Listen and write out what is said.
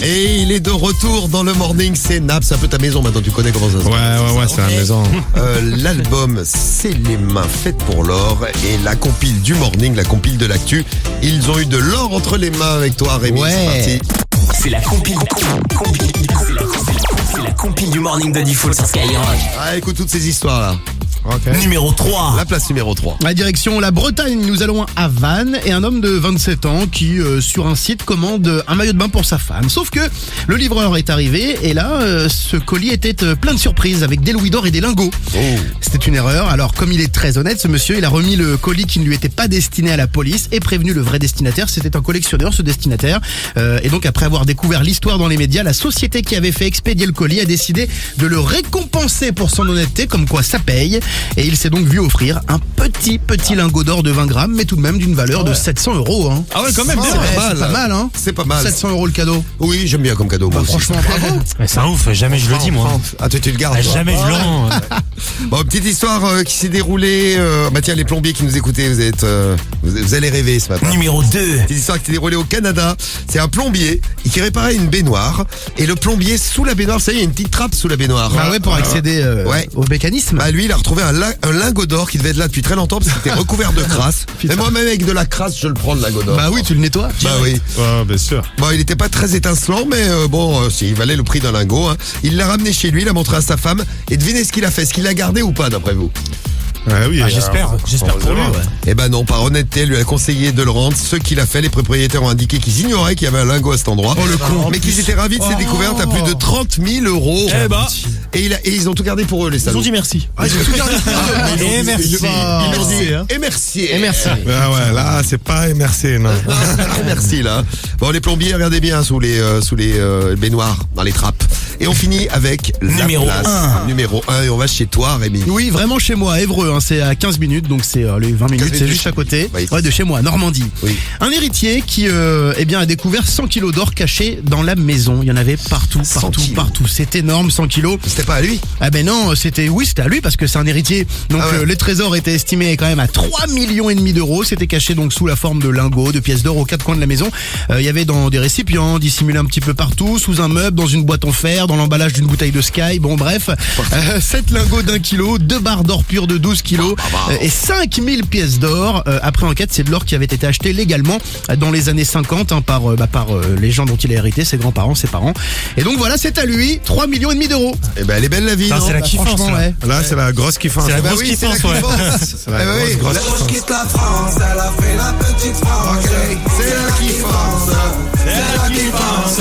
Et il est de retour dans le morning, c'est Naps, c'est un peu ta maison maintenant, tu connais comment ça se passe. Ouais, c'est la maison. L'album C'est les mains faites pour l'or et la compile du morning, la compile de l'actu. Ils ont eu de l'or entre les mains avec toi, Rémi. Ouais. C'est parti. C'est la compile du morning de Diffoul sur Skyrock. Ah, écoute toutes ces histoires là. Ok. Numéro 3. La place numéro 3. La direction la Bretagne, nous allons à Vannes et un homme de 27 ans qui sur un site commande un maillot de bain pour sa femme. Sauf que le livreur est arrivé et là ce colis était plein de surprises avec des louis d'or et des lingots. Oh. C'était une erreur, alors comme il est très honnête ce monsieur, il a remis le colis qui ne lui était pas destiné à la police et prévenu le vrai destinataire, c'était un collectionneur ce destinataire. Et donc après avoir découvert l'histoire dans les médias, la société qui avait fait expédier le colis a décidé de le récompenser pour son honnêteté, comme quoi ça paye. Et il s'est donc vu offrir un petit lingot d'or de 20 grammes, mais tout de même d'une valeur de 700 €. Hein. Ah ouais, quand même, bien. C'est pas mal, hein. C'est pas mal. 700 € le cadeau. Oui, j'aime bien comme cadeau. Moi aussi. Franchement, bravo. C'est un ouf, jamais je le dis moi. Ah, toi, tu le gardes. toi. Jamais je le rends. Bon, petite histoire qui s'est déroulée. Bah tiens, les plombiers qui nous écoutaient, vous allez rêver ce matin. Numéro 2. Petite histoire qui s'est déroulée au Canada. C'est un plombier qui réparait une baignoire et le plombier sous la baignoire, ça y est, il y a une petite trappe sous la baignoire. Bah ouais, pour accéder Ouais. au mécanisme. Bah lui, il a retrouvé un lingot d'or qui devait être là depuis très longtemps parce qu'il était recouvert de crasse. Et moi-même avec de la crasse, je le prends le lingot d'or. Bah oui, tu le nettoies. Bah oui. Ouais, bien sûr. Bon, il était pas très étincelant, mais il valait le prix d'un lingot. Hein. Il l'a ramené chez lui, il l'a montré à sa femme. Et devinez ce qu'il a fait. Est-ce qu'il l'a gardé ou pas, d'après vous? Ouais, oui. J'espère pour lui. Ouais. Eh ben non, par honnêteté, elle lui a conseillé de le rendre. Ce qu'il a fait, les propriétaires ont indiqué qu'ils ignoraient qu'il y avait un lingot à cet endroit. Oh le con. Mais qu'ils étaient ravis de cette découverte à plus de 30 000 €. Eh bah. Et ils ont tout gardé pour eux, les Ils salauds. ont dit merci. Ah, ils ont tout gardé pour eux. Et merci. Ils l'ont dit. hein. Et merci. Et merci. Ah ouais, là, c'est pas MRC, non. Merci là. Bon, les plombiers, regardez bien sous les baignoires, dans les trappes. Et on finit avec la Numéro place 1. numéro 1 et on va chez toi, Rémi. Oui, vraiment chez moi, à Évreux, hein, c'est à 15 minutes, donc c'est les 20 minutes, minutes c'est de juste chez- à côté. Oui. Ouais, de chez moi, Normandie. Oui. Un héritier qui a découvert 100 kilos d'or cachés dans la maison. Il y en avait partout. 100 kilos. C'est énorme, 100 kilos. C'était pas à lui. Ah ben non, c'était à lui parce que c'est un héritier. Donc Ah ouais. les trésors étaient estimés quand même à 3,5 millions d'euros. C'était caché donc sous la forme de lingots, de pièces d'or aux quatre coins de la maison. Il y avait dans des récipients, dissimulés un petit peu partout, sous un meuble, dans une boîte en fer, dans l'emballage d'une bouteille de Sky. Bon bref, 7 lingots d'1 kilo, 2 barres d'or pur de 12 kilos et 5000 pièces d'or. Après enquête, c'est de l'or qui avait été acheté légalement dans les années 50 par les gens dont il a hérité, ses grands-parents, ses parents. Et donc voilà, c'est à lui, 3,5 millions d'euros. Eh ben, elle est belle la vie, Putain, non? c'est la kiffance. Franchement, là. ouais. Là, c'est la grosse kiffance. C'est la Bah grosse oui, c'est la kiffance, ouais. kiffance. C'est la Eh ben oui. grosse Je quitte la France, elle a fait la petite France. C'est la kiffance. C'est la kiffance.